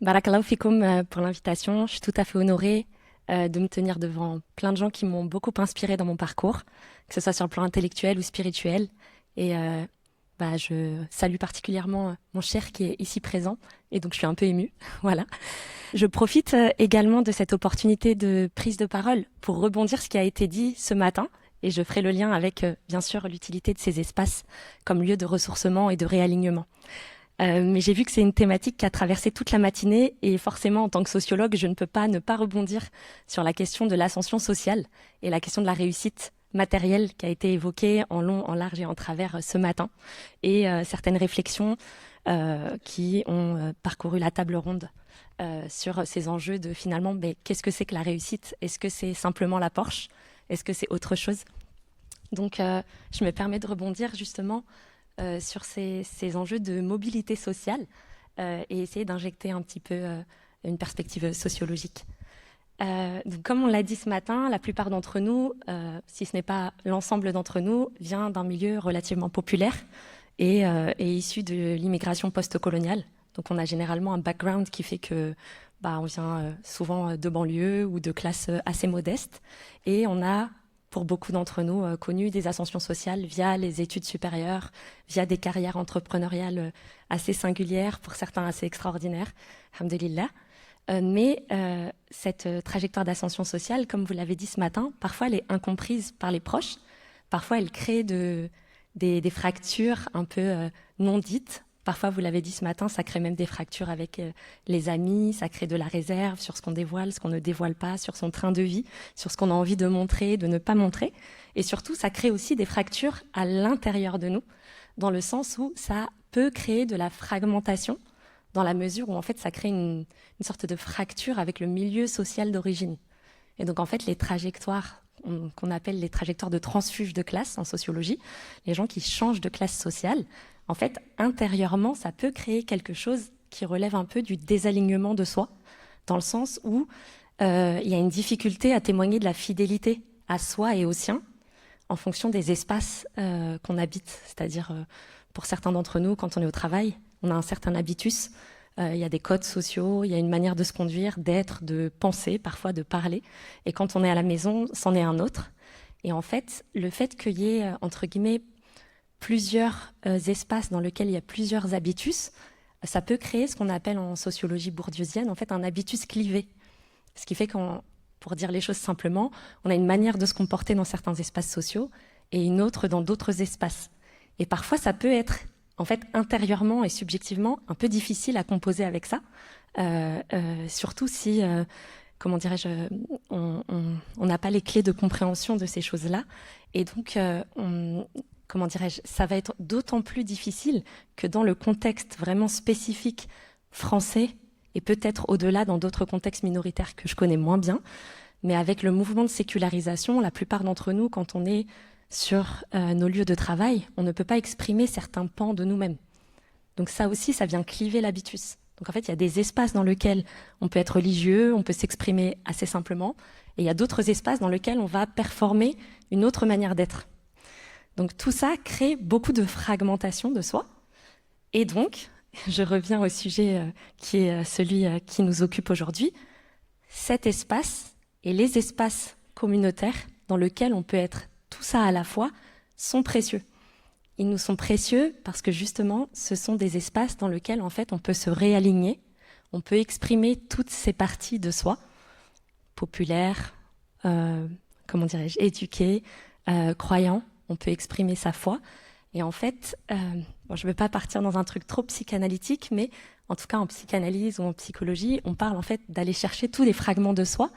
Barakallahu fikoum pour l'invitation. Je suis tout à fait honorée de me tenir devant plein de gens qui m'ont beaucoup inspirée dans mon parcours, que ce soit sur le plan intellectuel ou spirituel. Et je salue particulièrement mon cher qui est ici présent. Et donc, je suis un peu émue. Voilà. Je profite également de cette opportunité de prise de parole pour rebondir sur ce qui a été dit ce matin. Et je ferai le lien avec, bien sûr, l'utilité de ces espaces comme lieu de ressourcement et de réalignement. Mais j'ai vu que c'est une thématique qui a traversé toute la matinée et forcément, en tant que sociologue, je ne peux pas ne pas rebondir sur la question de l'ascension sociale et la question de la réussite matérielle qui a été évoquée en long, en large et en travers ce matin et certaines réflexions qui ont parcouru la table ronde sur ces enjeux de finalement, qu'est-ce que c'est que la réussite? Est-ce que c'est simplement la Porsche? Est-ce que c'est autre chose? Donc, je me permets de rebondir justement sur ces enjeux de mobilité sociale et essayer d'injecter un petit peu une perspective sociologique. Donc, comme on l'a dit ce matin, la plupart d'entre nous, si ce n'est pas l'ensemble d'entre nous, vient d'un milieu relativement populaire et issu de l'immigration post-coloniale. Donc on a généralement un background qui fait que on vient souvent de banlieues ou de classes assez modestes et on a pour beaucoup d'entre nous, connu des ascensions sociales via les études supérieures, via des carrières entrepreneuriales assez singulières, pour certains assez extraordinaires, alhamdoulilah. Mais cette trajectoire d'ascension sociale, comme vous l'avez dit ce matin, parfois elle est incomprise par les proches, parfois elle crée des fractures un peu non dites. Parfois, vous l'avez dit ce matin, ça crée même des fractures avec les amis, ça crée de la réserve sur ce qu'on dévoile, ce qu'on ne dévoile pas, sur son train de vie, sur ce qu'on a envie de montrer, de ne pas montrer. Et surtout, ça crée aussi des fractures à l'intérieur de nous, dans le sens où ça peut créer de la fragmentation, dans la mesure où en fait ça crée une sorte de fracture avec le milieu social d'origine. Et donc en fait, les trajectoires qu'on appelle les trajectoires de transfuge de classe en sociologie, les gens qui changent de classe sociale, en fait, intérieurement, ça peut créer quelque chose qui relève un peu du désalignement de soi, dans le sens où il y a une difficulté à témoigner de la fidélité à soi et aux siens en fonction des espaces qu'on habite. C'est-à-dire, pour certains d'entre nous, quand on est au travail, on a un certain habitus, il y a des codes sociaux, il y a une manière de se conduire, d'être, de penser, parfois de parler. Et quand on est à la maison, c'en est un autre. Et en fait, le fait qu'il y ait, entre guillemets, plusieurs espaces dans lesquels il y a plusieurs habitus, ça peut créer ce qu'on appelle en sociologie bourdieusienne, en fait, un habitus clivé. Ce qui fait qu'on, pour dire les choses simplement, on a une manière de se comporter dans certains espaces sociaux et une autre dans d'autres espaces. Et parfois, ça peut être, en fait, intérieurement et subjectivement, un peu difficile à composer avec ça, surtout si, comment dirais-je, on n'a pas les clés de compréhension de ces choses-là. Et donc, comment dirais-je, ça va être d'autant plus difficile que dans le contexte vraiment spécifique français, et peut-être au-delà dans d'autres contextes minoritaires que je connais moins bien, mais avec le mouvement de sécularisation, la plupart d'entre nous, quand on est sur nos lieux de travail, on ne peut pas exprimer certains pans de nous-mêmes. Donc ça aussi, ça vient cliver l'habitus. Donc en fait, il y a des espaces dans lesquels on peut être religieux, on peut s'exprimer assez simplement, et il y a d'autres espaces dans lesquels on va performer une autre manière d'être. Donc tout ça crée beaucoup de fragmentation de soi. Et donc, je reviens au sujet qui est celui qui nous occupe aujourd'hui, cet espace et les espaces communautaires dans lesquels on peut être tout ça à la fois sont précieux. Ils nous sont précieux parce que justement, ce sont des espaces dans lesquels en fait on peut se réaligner, on peut exprimer toutes ces parties de soi, populaire, comment dirais-je, éduqué, croyant. On peut exprimer sa foi. Et en fait, je ne vais pas partir dans un truc trop psychanalytique, mais en tout cas en psychanalyse ou en psychologie, on parle en fait d'aller chercher tous les fragments de soi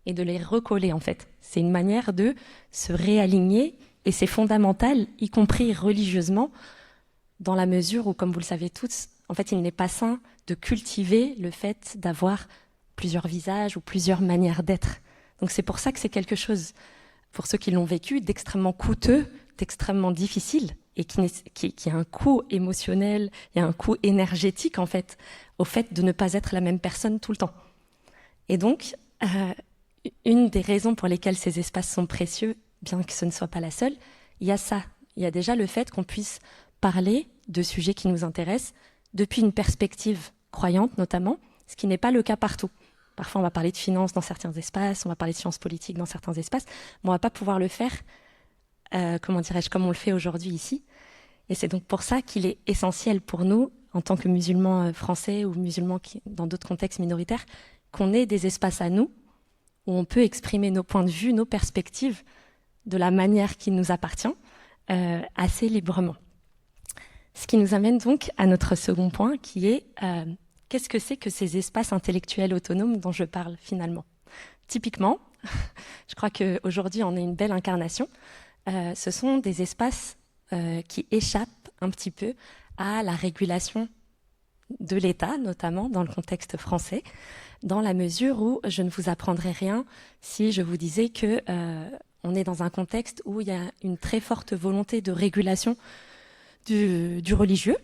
et de les recoller en fait. C'est une manière de se réaligner et c'est fondamental, y compris religieusement, dans la mesure où, comme vous le savez tous, en fait, il n'est pas sain de cultiver le fait d'avoir plusieurs visages ou plusieurs manières d'être. Donc c'est pour ça que c'est quelque chose, pour ceux qui l'ont vécu, d'extrêmement coûteux, d'extrêmement difficile, et qui a un coût émotionnel, il y a un coût énergétique, en fait, au fait de ne pas être la même personne tout le temps. Et donc, une des raisons pour lesquelles ces espaces sont précieux, bien que ce ne soit pas la seule, il y a ça. Il y a déjà le fait qu'on puisse parler de sujets qui nous intéressent depuis une perspective croyante, notamment, ce qui n'est pas le cas partout. Parfois, on va parler de finances dans certains espaces, on va parler de sciences politiques dans certains espaces, mais on ne va pas pouvoir le faire, comme on le fait aujourd'hui ici. Et c'est donc pour ça qu'il est essentiel pour nous, en tant que musulmans français ou musulmans dans d'autres contextes minoritaires, qu'on ait des espaces à nous où on peut exprimer nos points de vue, nos perspectives de la manière qui nous appartient, assez librement. Ce qui nous amène donc à notre second point, qui est qu'est-ce que c'est que ces espaces intellectuels autonomes dont je parle finalement? Typiquement, je crois qu'aujourd'hui on est une belle incarnation, ce sont des espaces qui échappent un petit peu à la régulation de l'État, notamment dans le contexte français, dans la mesure où je ne vous apprendrai rien si je vous disais que on est dans un contexte où il y a une très forte volonté de régulation du religieux.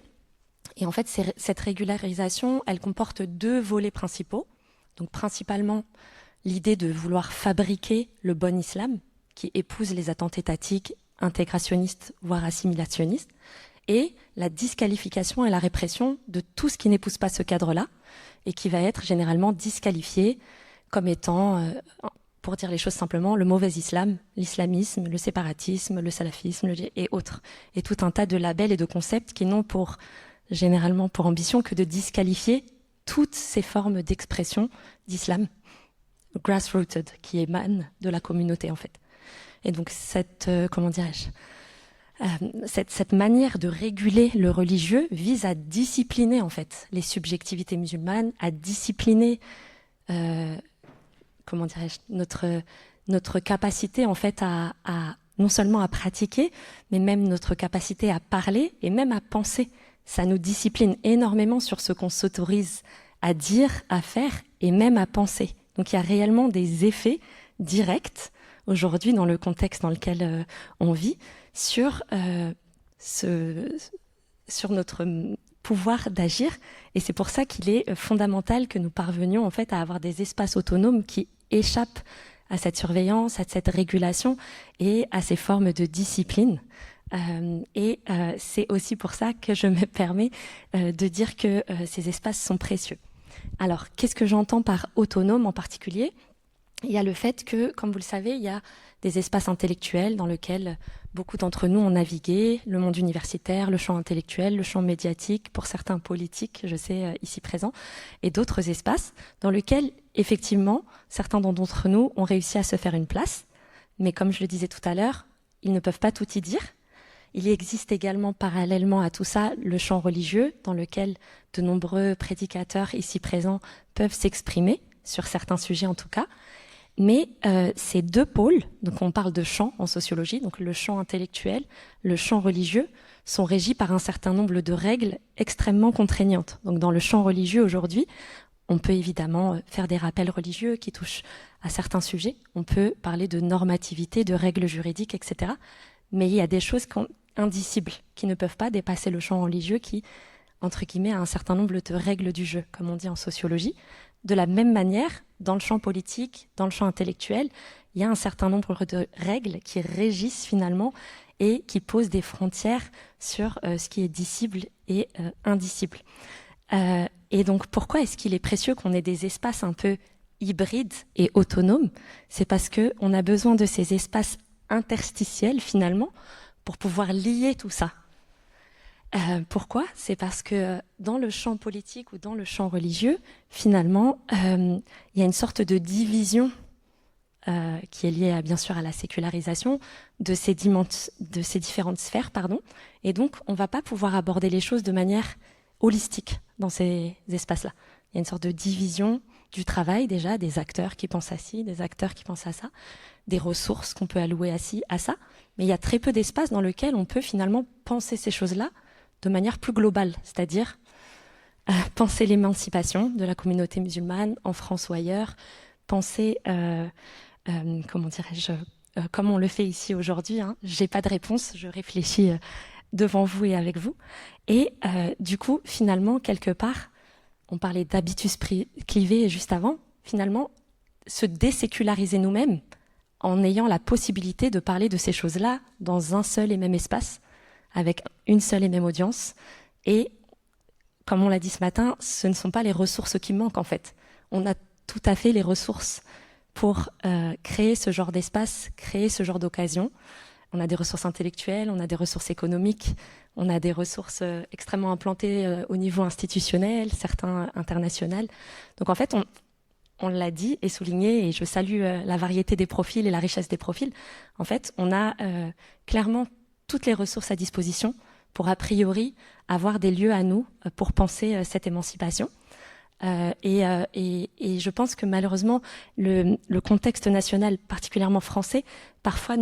Et en fait, cette régularisation, elle comporte deux volets principaux. Donc principalement l'idée de vouloir fabriquer le bon islam, qui épouse les attentes étatiques, intégrationnistes, voire assimilationnistes, et la disqualification et la répression de tout ce qui n'épouse pas ce cadre-là, et qui va être généralement disqualifié comme étant, pour dire les choses simplement, le mauvais islam, l'islamisme, le séparatisme, le salafisme et autres. Et tout un tas de labels et de concepts qui n'ont généralement pour ambition que de disqualifier toutes ces formes d'expression d'islam grassrooted, qui émanent de la communauté en fait. Et donc cette manière de réguler le religieux vise à discipliner en fait les subjectivités musulmanes, à discipliner notre capacité en fait à non seulement à pratiquer, mais même notre capacité à parler et même à penser. Ça nous discipline énormément sur ce qu'on s'autorise à dire, à faire et même à penser. Donc il y a réellement des effets directs aujourd'hui dans le contexte dans lequel on vit sur notre pouvoir d'agir. Et c'est pour ça qu'il est fondamental que nous parvenions en fait à avoir des espaces autonomes qui échappent à cette surveillance, à cette régulation et à ces formes de discipline. C'est aussi pour ça que je me permets de dire que ces espaces sont précieux. Alors, qu'est-ce que j'entends par autonome en particulier ? Il y a le fait que, comme vous le savez, il y a des espaces intellectuels dans lesquels beaucoup d'entre nous ont navigué, le monde universitaire, le champ intellectuel, le champ médiatique, pour certains politiques, je sais, ici présents, et d'autres espaces dans lesquels, effectivement, certains d'entre nous ont réussi à se faire une place, mais comme je le disais tout à l'heure, ils ne peuvent pas tout y dire. Il existe également, parallèlement à tout ça, le champ religieux, dans lequel de nombreux prédicateurs ici présents peuvent s'exprimer, sur certains sujets en tout cas. Mais ces deux pôles, donc on parle de champ en sociologie, donc le champ intellectuel, le champ religieux, sont régis par un certain nombre de règles extrêmement contraignantes. Donc dans le champ religieux aujourd'hui, on peut évidemment faire des rappels religieux qui touchent à certains sujets. On peut parler de normativité, de règles juridiques, etc. Mais il y a des choses indicibles, qui ne peuvent pas dépasser le champ religieux, qui, entre guillemets, a un certain nombre de règles du jeu, comme on dit en sociologie. De la même manière, dans le champ politique, dans le champ intellectuel, il y a un certain nombre de règles qui régissent finalement et qui posent des frontières sur ce qui est dicible et indicible. Et donc, pourquoi est-ce qu'il est précieux qu'on ait des espaces un peu hybrides et autonomes ? C'est parce qu'on a besoin de ces espaces interstitiels, finalement, pour pouvoir lier tout ça. Pourquoi ? C'est parce que dans le champ politique ou dans le champ religieux, finalement, il y a une sorte de division qui est liée, bien sûr, à la sécularisation de ces différentes sphères, et donc on ne va pas pouvoir aborder les choses de manière holistique dans ces espaces-là. Il y a une sorte de division du travail, déjà, des acteurs qui pensent à ci, des acteurs qui pensent à ça, des ressources qu'on peut allouer à ça, mais il y a très peu d'espace dans lequel on peut finalement penser ces choses-là de manière plus globale, c'est-à-dire penser l'émancipation de la communauté musulmane en France ou ailleurs, penser, comme on le fait ici aujourd'hui, j'ai pas de réponse, je réfléchis devant vous et avec vous, et du coup, finalement, quelque part, on parlait d'habitus clivés juste avant, finalement, se déséculariser nous-mêmes en ayant la possibilité de parler de ces choses-là dans un seul et même espace, avec une seule et même audience, et comme on l'a dit ce matin, ce ne sont pas les ressources qui manquent en fait. On a tout à fait les ressources pour créer ce genre d'espace, créer ce genre d'occasion. On a des ressources intellectuelles, on a des ressources économiques, on a des ressources extrêmement implantées au niveau institutionnel, certains international. Donc en fait, on l'a dit et souligné, et je salue la variété des profils et la richesse des profils. En fait, on a clairement toutes les ressources à disposition pour a priori avoir des lieux à nous pour penser cette émancipation. Et je pense que malheureusement, le contexte national, particulièrement français, parfois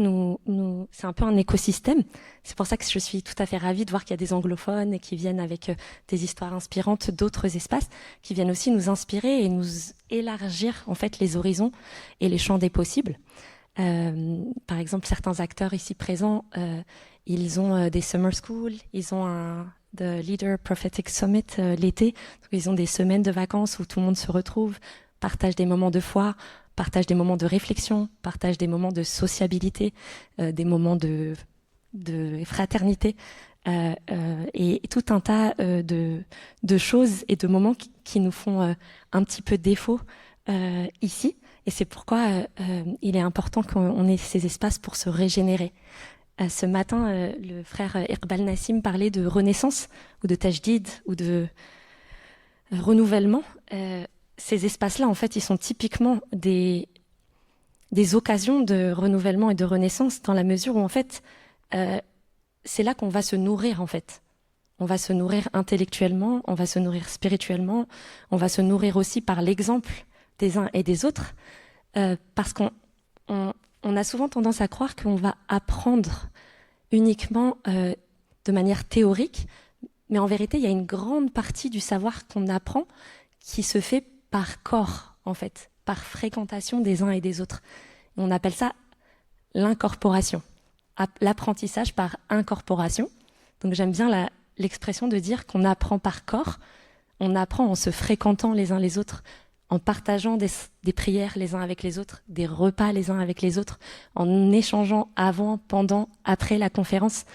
c'est un peu un écosystème. C'est pour ça que je suis tout à fait ravie de voir qu'il y a des anglophones qui viennent avec des histoires inspirantes d'autres espaces, qui viennent aussi nous inspirer et nous élargir en fait les horizons et les champs des possibles. Par exemple, certains acteurs ici présents, ils ont des summer schools, ils ont The Leader Prophetic Summit l'été. Ils ont des semaines de vacances où tout le monde se retrouve, partage des moments de foi, partage des moments de réflexion, partage des moments de sociabilité, des moments de fraternité et tout un tas de choses et de moments qui nous font un petit peu défaut ici. Et c'est pourquoi il est important qu'on ait ces espaces pour se régénérer. Ce matin, le frère Iqbal Nassim parlait de renaissance ou de tajdid ou de renouvellement. Ces espaces-là, en fait, ils sont typiquement des occasions de renouvellement et de renaissance dans la mesure où, en fait, c'est là qu'on va se nourrir, en fait. On va se nourrir intellectuellement, on va se nourrir spirituellement, on va se nourrir aussi par l'exemple des uns et des autres, parce qu'on a souvent tendance à croire qu'on va apprendre uniquement de manière théorique, mais en vérité, il y a une grande partie du savoir qu'on apprend qui se fait par corps, en fait, par fréquentation des uns et des autres. Et on appelle ça l'incorporation, l'apprentissage par incorporation. Donc j'aime bien l'expression de dire qu'on apprend par corps, on apprend en se fréquentant les uns les autres, en partageant des prières les uns avec les autres, des repas les uns avec les autres, en échangeant avant, pendant, après la conférence.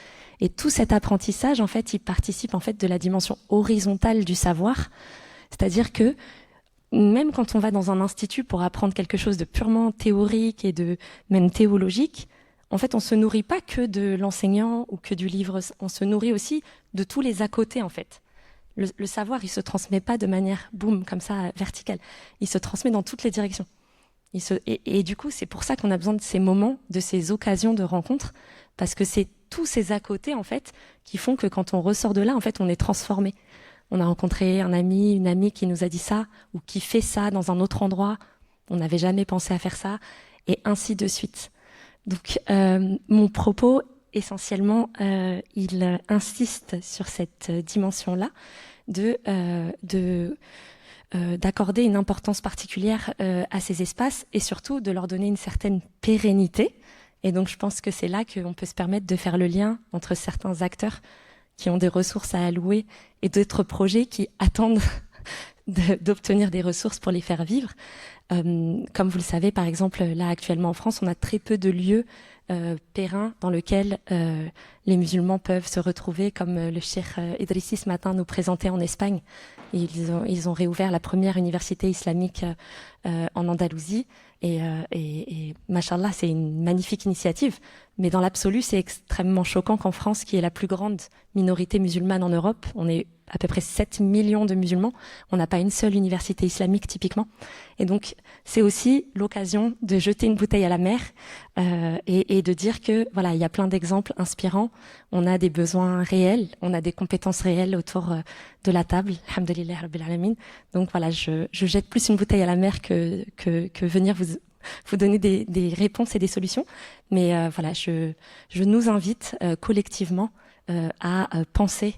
Et tout cet apprentissage, en fait, il participe en fait de la dimension horizontale du savoir. C'est-à-dire que même quand on va dans un institut pour apprendre quelque chose de purement théorique et de même théologique, en fait, on se nourrit pas que de l'enseignant ou que du livre, on se nourrit aussi de tous les à côté, en fait. Le savoir, il se transmet pas de manière boum, comme ça, verticale. Il se transmet dans toutes les directions. Et du coup, c'est pour ça qu'on a besoin de ces moments, de ces occasions de rencontre, parce que c'est tous ces à côté, en fait, qui font que quand on ressort de là, en fait, on est transformé. On a rencontré un ami, une amie qui nous a dit ça, ou qui fait ça dans un autre endroit. On n'avait jamais pensé à faire ça, et ainsi de suite. Donc, mon propos, essentiellement, il insiste sur cette dimension-là d'accorder une importance particulière à ces espaces et surtout de leur donner une certaine pérennité. Et donc, je pense que c'est là qu'on peut se permettre de faire le lien entre certains acteurs qui ont des ressources à allouer et d'autres projets qui attendent d'obtenir des ressources pour les faire vivre. Comme vous le savez, par exemple, là actuellement en France, on a très peu de lieux pérennes dans lesquels les musulmans peuvent se retrouver, comme le cheikh Idrissi ce matin nous présentait en Espagne. Ils ont réouvert la première université islamique en Andalousie et machallah, c'est une magnifique initiative. Mais dans l'absolu, c'est extrêmement choquant qu'en France, qui est la plus grande minorité musulmane en Europe, on est à peu près 7 millions de musulmans, on n'a pas une seule université islamique typiquement. Et donc, c'est aussi l'occasion de jeter une bouteille à la mer et de dire que voilà, il y a plein d'exemples inspirants, on a des besoins réels, on a des compétences réelles autour de la table, alhamdoulilah rabbil alamin. Donc voilà, je jette plus une bouteille à la mer que venir vous donner des réponses et des solutions. Mais voilà, je nous invite collectivement à penser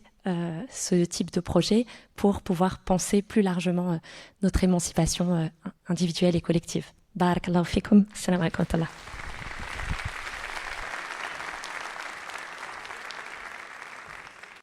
ce type de projet pour pouvoir penser plus largement notre émancipation individuelle et collective. Barakallahu fikum. Assalamu alaikum wa rahmatullah.